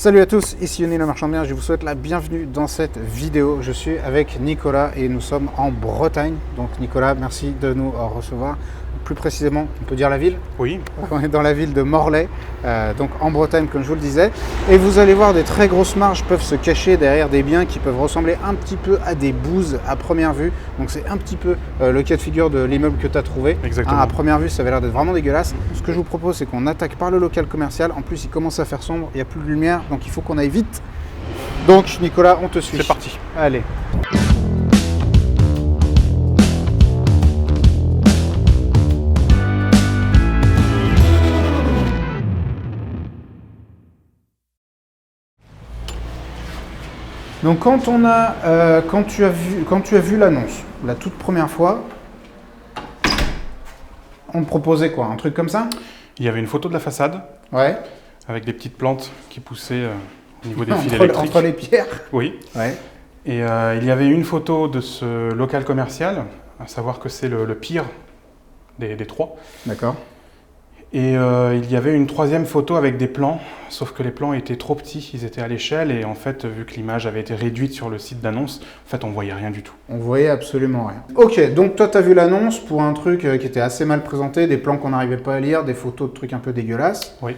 Salut à tous, ici Yoni le marchand de biens, je vous souhaite la bienvenue dans cette vidéo. Je suis avec Nicolas et nous sommes en Bretagne. Donc Nicolas, merci de nous recevoir. Plus précisément, on peut dire la ville? Oui. On est dans la ville de Morlaix, donc en Bretagne comme je vous le disais. Et vous allez voir, des très grosses marges peuvent se cacher derrière des biens qui peuvent ressembler un petit peu à des bouses à première vue. Donc c'est un petit peu le cas de figure de l'immeuble que tu as trouvé. Exactement. À première vue, ça avait l'air d'être vraiment dégueulasse. Ce que je vous propose, c'est qu'on attaque par le local commercial. En plus, il commence à faire sombre, il n'y a plus de lumière, donc il faut qu'on aille vite. Donc Nicolas, on te suit. C'est parti. Allez. Donc quand tu as vu l'annonce la toute première fois, on te proposait quoi? Un truc comme ça? Il y avait une photo de la façade Ouais. avec des petites plantes qui poussaient au niveau des fils entre électriques. les pierres. Oui. Ouais. Et il y avait une photo de ce local commercial, à savoir que c'est le pire des trois. D'accord. Et il y avait une troisième photo avec des plans, sauf que les plans étaient trop petits, ils étaient à l'échelle et en fait, vu que l'image avait été réduite sur le site d'annonce, en fait, on voyait rien du tout. On voyait absolument rien. Ok, donc toi tu as vu l'annonce pour un truc qui était assez mal présenté, des plans qu'on n'arrivait pas à lire, des photos de trucs un peu dégueulasses. Oui.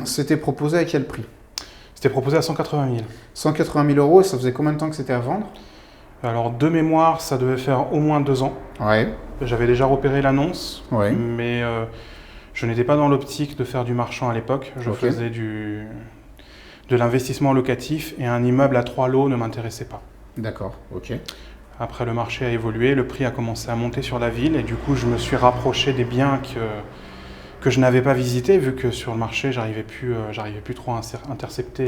C'était proposé à quel prix? C'était proposé à 180 000. 180 000 euros, et ça faisait combien de temps que c'était à vendre? Alors, de mémoire, ça devait faire au moins 2 ans. Ouais. J'avais déjà repéré l'annonce, Ouais. mais je n'étais pas dans l'optique de faire du marchand à l'époque. Je Ok. faisais de l'investissement locatif et un immeuble à 3 lots ne m'intéressait pas. D'accord, ok. Après, le marché a évolué, le prix a commencé à monter sur la ville et du coup, je me suis rapproché des biens que je n'avais pas visités, vu que sur le marché, j'arrivais plus trop à intercepter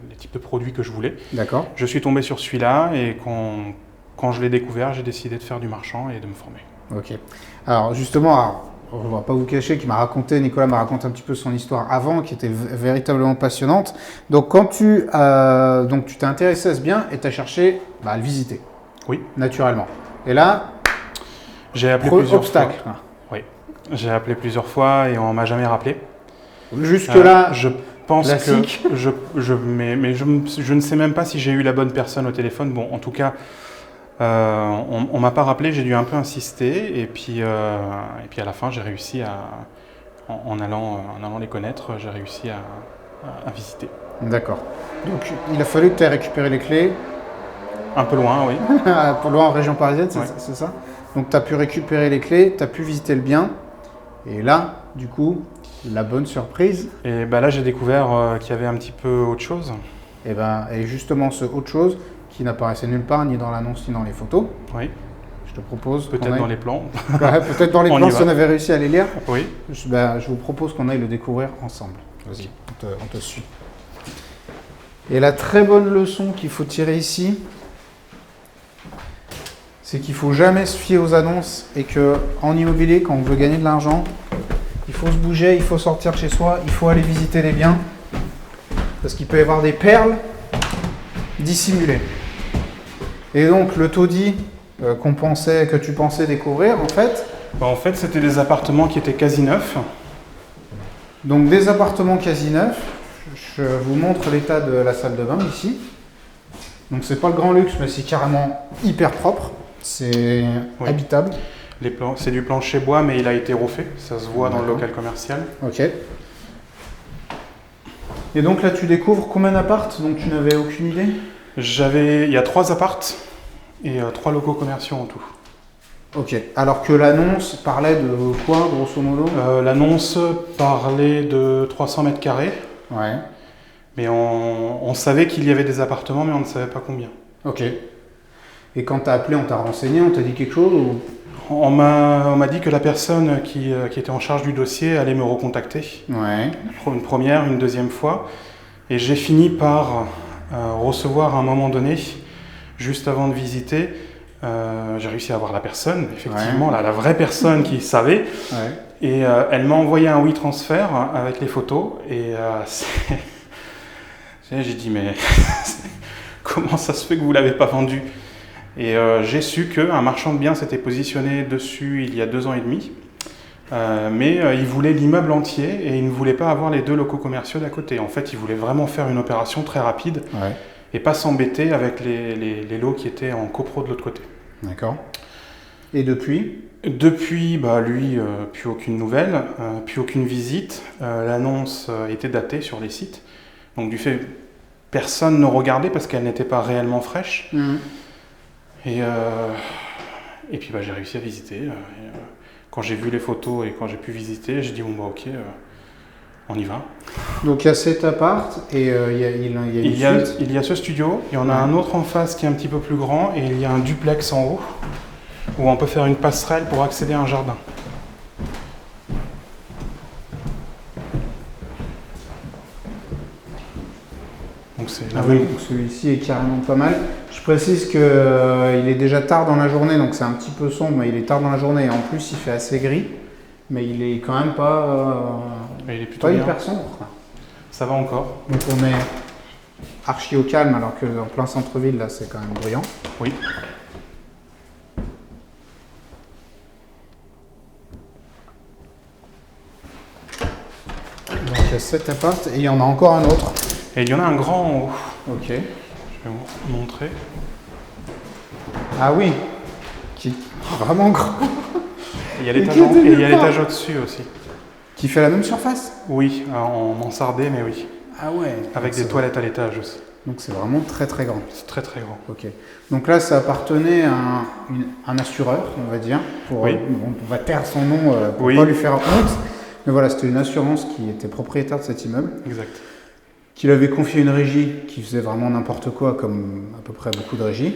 les types de produits que je voulais. D'accord. Je suis tombé sur celui-là et quand je l'ai découvert, j'ai décidé de faire du marchand et de me former. Ok. Alors justement, on ne va pas vous cacher Nicolas m'a raconté un petit peu son histoire avant, qui était véritablement passionnante. Donc quand tu t'es intéressé à ce bien et tu as cherché à le visiter. Oui. Naturellement. Et là, J'ai appelé plusieurs obstacle. fois. Oui. J'ai appelé plusieurs fois et on m'a jamais rappelé. Jusque-là, je pense classique. que je ne sais même pas si j'ai eu la bonne personne au téléphone. Bon, en tout cas, on m'a pas rappelé. J'ai dû un peu insister et puis à la fin, j'ai réussi en allant les connaître, j'ai réussi à visiter. D'accord. Donc il a fallu que tu aies récupéré les clés. Un peu loin, oui. Pour loin en région parisienne, Ouais. c'est ça? Donc tu as pu récupérer les clés, tu as pu visiter le bien. Et là, du coup, la bonne surprise. Et là, j'ai découvert qu'il y avait un petit peu autre chose. Et justement, ce autre chose qui n'apparaissait nulle part, ni dans l'annonce, ni dans les photos. Oui. Je te propose. Peut-être dans les plans. Ouais, peut-être dans les On plans y si va. on avait réussi à les lire. Oui. Je vous propose qu'on aille le découvrir ensemble. Vas-y, on te suit. Et la très bonne leçon qu'il faut tirer ici, c'est qu'il ne faut jamais se fier aux annonces et qu'en immobilier, quand on veut gagner de l'argent, il faut se bouger, il faut sortir de chez soi, il faut aller visiter les biens parce qu'il peut y avoir des perles dissimulées. Et donc le taudis que tu pensais découvrir, En fait, c'était des appartements qui étaient quasi neufs. donc des appartements quasi neufs. Je vous montre l'état de la salle de bain ici. Donc c'est pas le grand luxe, mais c'est carrément hyper propre. C'est habitable. C'est du plancher bois, mais il a été refait. Ça se voit dans le D'accord. local commercial. Ok. Et donc là tu découvres combien d'apparts? Donc tu n'avais aucune idée? Il y a 3 apparts et 3 locaux commerciaux en tout. Ok. Alors que l'annonce parlait de quoi, grosso modo? L'annonce parlait de 300 mètres carrés, Ouais. mais on savait qu'il y avait des appartements, mais on ne savait pas combien. Ok. Et quand t'as appelé, on t'a renseigné, on t'a dit quelque chose ou... On m'a dit que la personne qui était en charge du dossier allait me recontacter. Ouais. Une première, une deuxième fois. Et j'ai fini par recevoir à un moment donné, juste avant de visiter, j'ai réussi à avoir la personne, effectivement, la vraie personne qui savait. Ouais. Et elle m'a envoyé un WeTransfer avec les photos. Et j'ai dit, mais comment ça se fait que vous ne l'avez pas vendu? Et j'ai su qu'un marchand de biens s'était positionné dessus il y a 2 ans et demi. mais il voulait l'immeuble entier et il ne voulait pas avoir les 2 locaux commerciaux d'à côté. En fait, il voulait vraiment faire une opération très rapide et pas s'embêter avec les lots qui étaient en copro de l'autre côté. D'accord. Et depuis ? Depuis, lui, plus aucune nouvelle, plus aucune visite. L'annonce était datée sur les sites. Donc du fait, personne ne regardait parce qu'elle n'était pas réellement fraîche. Et puis j'ai réussi à visiter. Quand j'ai vu les photos et quand j'ai pu visiter, j'ai dit ok, on y va. Donc il y a cet appart et il y a ce studio. Il y en a un autre en face qui est un petit peu plus grand et il y a un duplex en haut où on peut faire une passerelle pour accéder à un jardin. Donc celui-ci est carrément pas mal. Je précise qu'il est déjà tard dans la journée, donc c'est un petit peu sombre, mais il est tard dans la journée et en plus il fait assez gris, mais il est quand même il est plutôt pas bien. Hyper sombre. Ça va encore. Donc on est archi au calme alors que en plein centre-ville là c'est quand même bruyant. Oui. Donc il y a cet appart et il y en a encore un autre. Et il y en a un grand en haut. Ok. Je vais vous montrer. Ah oui, qui est vraiment grand. Et il y a l'étage au-dessus aussi. Qui fait la même surface? Oui, en mansardé, mais oui. Ah ouais. Avec des toilettes à l'étage aussi. Donc c'est vraiment très très grand. C'est très très grand. Ok. Donc là, ça appartenait à un assureur, on va dire. Oui. On va taire son nom pour ne pas lui faire honte. Mais voilà, c'était une assurance qui était propriétaire de cet immeuble. Exact. Qu'il avait confié une régie qui faisait vraiment n'importe quoi, comme à peu près beaucoup de régies.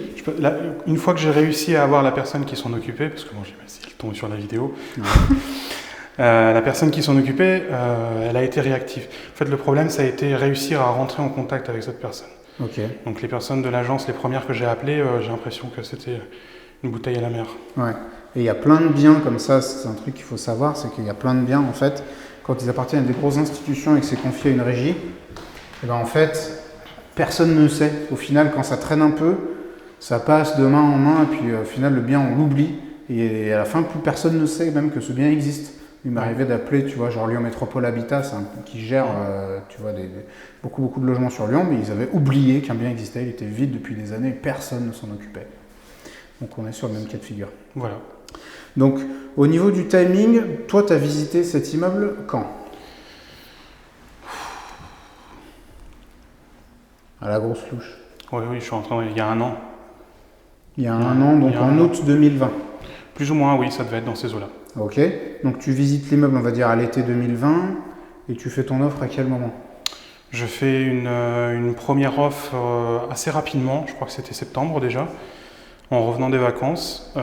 Une fois que j'ai réussi à avoir la personne qui s'en occupait, parce que bon, j'ai essayé de tomber sur la vidéo, la personne qui s'en occupait, elle a été réactive. En fait, le problème, ça a été réussir à rentrer en contact avec cette personne. Ok. Donc les personnes de l'agence, les premières que j'ai appelées, j'ai l'impression que c'était une bouteille à la mer. Ouais. Et il y a plein de biens comme ça, c'est un truc qu'il faut savoir, c'est qu'il y a plein de biens, en fait, quand ils appartiennent à des grosses institutions et que c'est confié à une régie, et ben en fait, personne ne sait. Au final, quand ça traîne un peu, ça passe de main en main, et puis au final, le bien, on l'oublie. Et à la fin, plus personne ne sait même que ce bien existe. Il m'arrivait d'appeler, tu vois, genre Lyon Métropole Habitat, qui gère, tu vois, beaucoup de logements sur Lyon, mais ils avaient oublié qu'un bien existait. Il était vide depuis des années, et personne ne s'en occupait. Donc on est sur le même cas de figure. Voilà. Donc, au niveau du timing, toi, tu as visité cet immeuble quand? À la grosse louche. Oui, je suis rentré il y a un an. Il y a un an, donc en août 2020. Plus ou moins, oui, ça devait être dans ces eaux-là. Ok. Donc tu visites l'immeuble, on va dire, à l'été 2020, et tu fais ton offre à quel moment? Je fais une première offre assez rapidement, je crois que c'était septembre déjà, en revenant des vacances.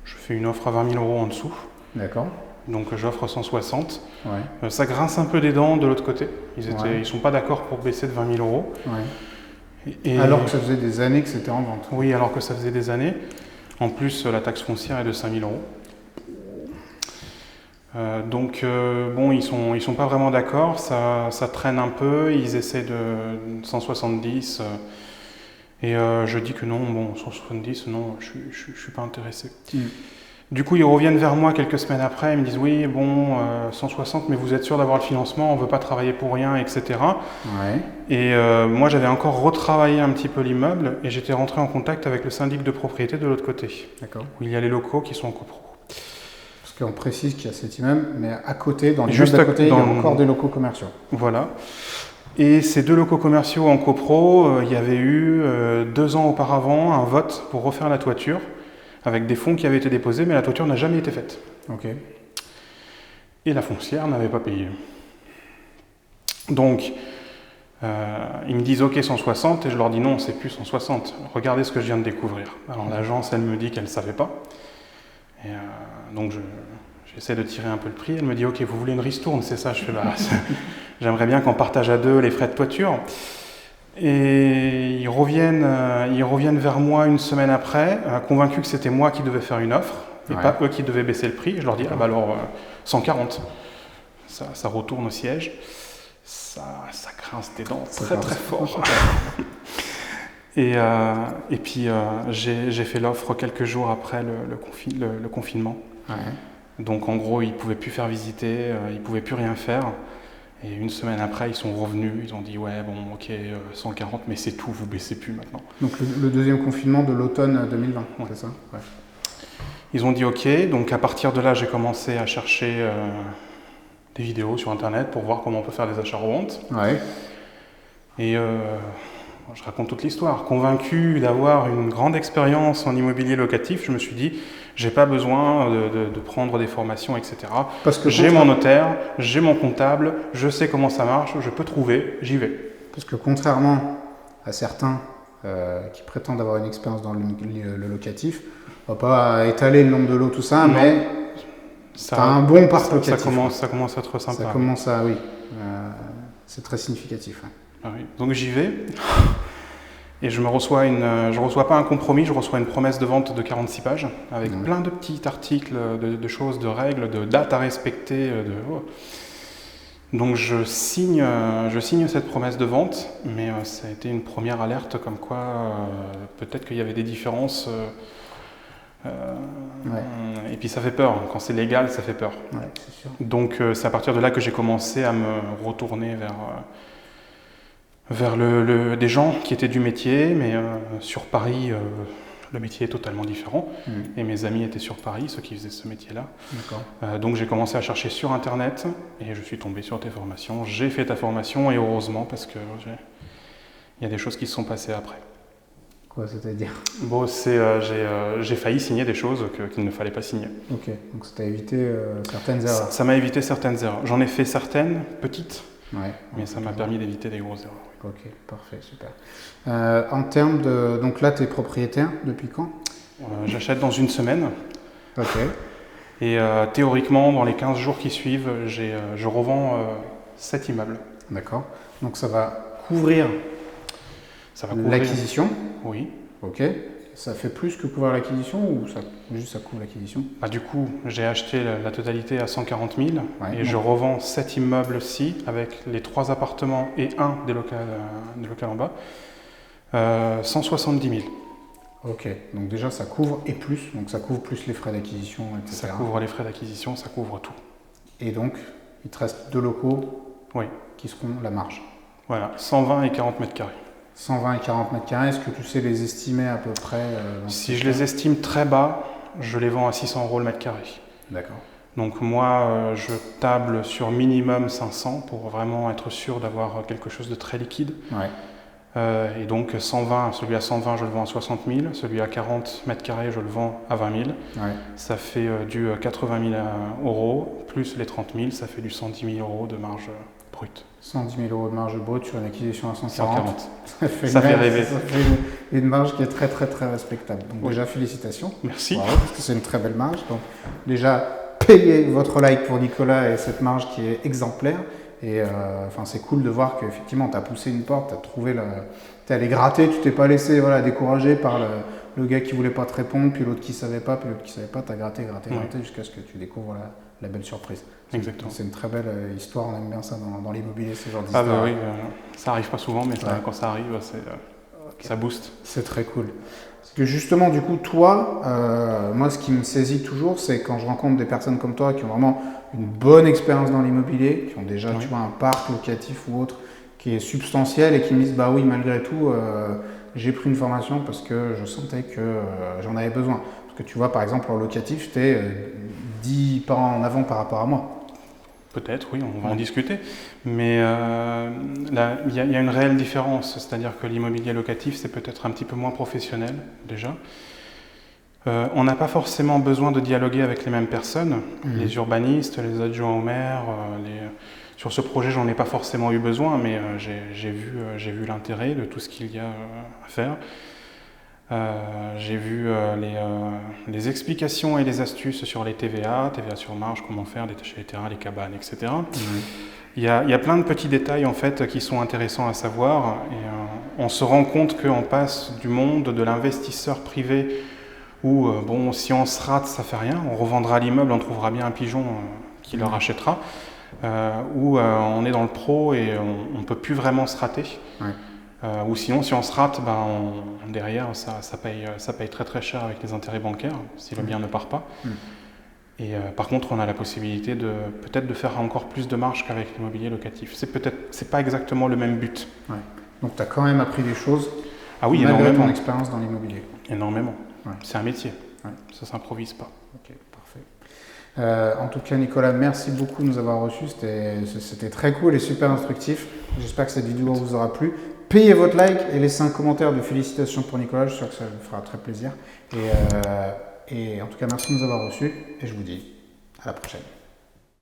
Je fais une offre à 20 000 € en dessous. D'accord. Donc j'offre 160. Ouais. Ça grince un peu des dents de l'autre côté. Ils sont pas d'accord pour baisser de 20 000 €. Ouais. Et alors que ça faisait des années que c'était en vente. Oui, alors que ça faisait des années. En plus, la taxe foncière est de 5 000 €. Donc bon, ils sont pas vraiment d'accord. Ça traîne un peu. Ils essaient de 170. Et je dis que non, 170, non, je suis pas intéressé. Du coup, ils reviennent vers moi quelques semaines après, ils me disent oui, 160, mais vous êtes sûr d'avoir le financement, on ne veut pas travailler pour rien, etc. Ouais. Et moi, j'avais encore retravaillé un petit peu l'immeuble et j'étais rentré en contact avec le syndic de propriété de l'autre côté. D'accord. Où il y a les locaux qui sont en copro. Parce qu'on précise qu'il y a cet immeuble, mais à côté, dans l'immeuble d'à côté, il y a encore des locaux commerciaux. Voilà. Et ces 2 locaux commerciaux en copro, il y avait eu 2 ans auparavant un vote pour refaire la toiture, avec des fonds qui avaient été déposés, mais la toiture n'a jamais été faite. Ok. Et la foncière n'avait pas payé. Donc, ils me disent OK 160, et je leur dis non, c'est plus 160. Regardez ce que je viens de découvrir. Alors l'agence, elle me dit qu'elle ne savait pas. Et donc j'essaie de tirer un peu le prix. Elle me dit OK, vous voulez une ristourne, c'est ça? Je fais j'aimerais bien qu'on partage à 2 les frais de toiture. Et ils reviennent vers moi une semaine après, convaincus que c'était moi qui devais faire une offre, et pas eux qui devaient baisser le prix. Je leur dis, alors 140. Ça retourne au siège. Ça grince des dents très très fort. Et puis j'ai fait l'offre quelques jours après le confinement. Ouais. Donc en gros, ils ne pouvaient plus faire visiter, ils ne pouvaient plus rien faire. Et une semaine après, ils sont revenus, ils ont dit ouais, bon, ok, 140, mais c'est tout, vous baissez plus maintenant. Donc le deuxième confinement de l'automne 2020, Ouais. c'est ça? Ouais. Ils ont dit ok, donc à partir de là, j'ai commencé à chercher des vidéos sur internet pour voir comment on peut faire des achats-reventes. Ouais. Et je raconte toute l'histoire. Convaincu d'avoir une grande expérience en immobilier locatif, je me suis dit, j'ai pas besoin de prendre des formations, etc. Parce que j'ai mon notaire, j'ai mon comptable, je sais comment ça marche, je peux trouver, j'y vais. Parce que contrairement à certains qui prétendent avoir une expérience dans le locatif, on va pas étaler le nombre de lots, tout ça, Non. mais tu as un bon parc locatif. Ça commence à être sympa. Ça commence à, oui. C'est très significatif. Ouais. Ah oui. Donc j'y vais. Et je reçois pas un compromis, je reçois une promesse de vente de 46 pages avec plein de petits articles, de choses, de règles, de dates à respecter. Donc je signe cette promesse de vente, mais ça a été une première alerte comme quoi peut-être qu'il y avait des différences. Et puis ça fait peur, quand c'est légal, ça fait peur. Ouais, c'est sûr. Donc c'est à partir de là que j'ai commencé à me retourner vers des gens qui étaient du métier, mais sur Paris, le métier est totalement différent. Et mes amis étaient sur Paris, ceux qui faisaient ce métier-là. Donc j'ai commencé à chercher sur Internet et je suis tombé sur tes formations. J'ai fait ta formation et heureusement parce que il y a des choses qui se sont passées après. Quoi, c'est-à-dire? Bon, j'ai failli signer des choses qu'il ne fallait pas signer. Ok, donc ça t'a évité certaines erreurs. Ça m'a évité certaines erreurs. J'en ai fait certaines, petites, mais ça m'a permis d'éviter des grosses erreurs. Oui. Ok, parfait, super. En termes de... Donc là, tu es propriétaire depuis quand? J'achète dans une semaine. Ok. Et théoriquement, dans les 15 jours qui suivent, je revends 7 immeubles. D'accord. Donc ça va couvrir l'acquisition? Oui. Ok. Ça fait plus que couvrir l'acquisition ou ça couvre l'acquisition? Du coup, j'ai acheté la totalité à 140 000 et je revends 7 immeubles-ci avec les 3 appartements et un des locaux en bas, 170 000. Ok, donc déjà ça couvre et plus, donc ça couvre plus les frais d'acquisition, etc. Ça couvre les frais d'acquisition, ça couvre tout. Et donc, il te reste 2 locaux qui seront la marge. Voilà, 120 et 40 mètres carrés. 120 et 40 mètres carrés, est-ce que tu sais les estimer à peu près Si je les estime très bas, je les vends à 600 € le mètre carré. D'accord. Donc moi, je table sur minimum 500 pour vraiment être sûr d'avoir quelque chose de très liquide. Ouais. Et donc celui à 120, je le vends à 60 000. Celui à 40 mètres carrés, je le vends à 20 000. Ouais. Ça fait du 80 000 €, plus les 30 000, ça fait du 110 000 € de marge brute. 110 000 € de marge brute sur une acquisition à 140. Ça fait rêver. Ça fait une marge qui est très très très respectable. Donc déjà félicitations. Merci. Bravo, parce que c'est une très belle marge. Donc déjà payez votre like pour Nicolas et cette marge qui est exemplaire. Et c'est cool de voir qu'effectivement tu as poussé une porte, tu as trouvé t'es allé gratter, tu t'es pas laissé décourager par le gars qui voulait pas te répondre, puis l'autre qui savait pas, puis l'autre qui savait pas, tu as gratté jusqu'à ce que tu découvres la belle surprise. Exactement. C'est une très belle histoire, on aime bien ça dans l'immobilier, ce genre d'histoire. Oui, ça arrive pas souvent, mais quand ça arrive, ça booste. C'est très cool. Parce que justement, du coup, toi, moi, ce qui me saisit toujours, c'est quand je rencontre des personnes comme toi qui ont vraiment une bonne expérience dans l'immobilier, qui ont déjà tu vois, un parc locatif ou autre qui est substantiel et qui me disent bah oui, malgré tout, j'ai pris une formation parce que je sentais que j'en avais besoin. Parce que tu vois, par exemple, en locatif, tu es 10 pas en avant par rapport à moi. Peut-être, oui, on va en discuter. Mais il y a une réelle différence. C'est-à-dire que l'immobilier locatif, c'est peut-être un petit peu moins professionnel, déjà. On n'a pas forcément besoin de dialoguer avec les mêmes personnes. Les urbanistes, les adjoints au maire. Sur ce projet, j'en ai pas forcément eu besoin, mais j'ai vu l'intérêt de tout ce qu'il y a à faire. J'ai vu les explications et les astuces sur les TVA sur marge, comment faire, détacher les terrains, les cabanes, etc. Il y a plein de petits détails en fait qui sont intéressants à savoir. Et on se rend compte qu'on passe du monde de l'investisseur privé où si on se rate, ça fait rien, on revendra l'immeuble, on trouvera bien un pigeon qui le rachètera. Où on est dans le pro et on ne peut plus vraiment se rater. Ou sinon, si on se rate, derrière, ça paye très très cher avec les intérêts bancaires, si le bien ne part pas. Et par contre, on a la possibilité de peut-être de faire encore plus de marge qu'avec l'immobilier locatif. C'est pas exactement le même but. Ouais. Donc tu as quand même appris des choses Ah oui, malgré énormément. ton expérience dans l'immobilier. Énormément. Ouais. C'est un métier. Ouais. Ça s'improvise pas. Ok, parfait. En tout cas, Nicolas, merci beaucoup de nous avoir reçus. C'était très cool et super instructif. J'espère que cette vidéo vous aura plu. Payez votre like et laissez un commentaire de félicitations pour Nicolas. Je suis sûr que ça vous fera très plaisir. Et en tout cas, merci de nous avoir reçus et je vous dis à la prochaine.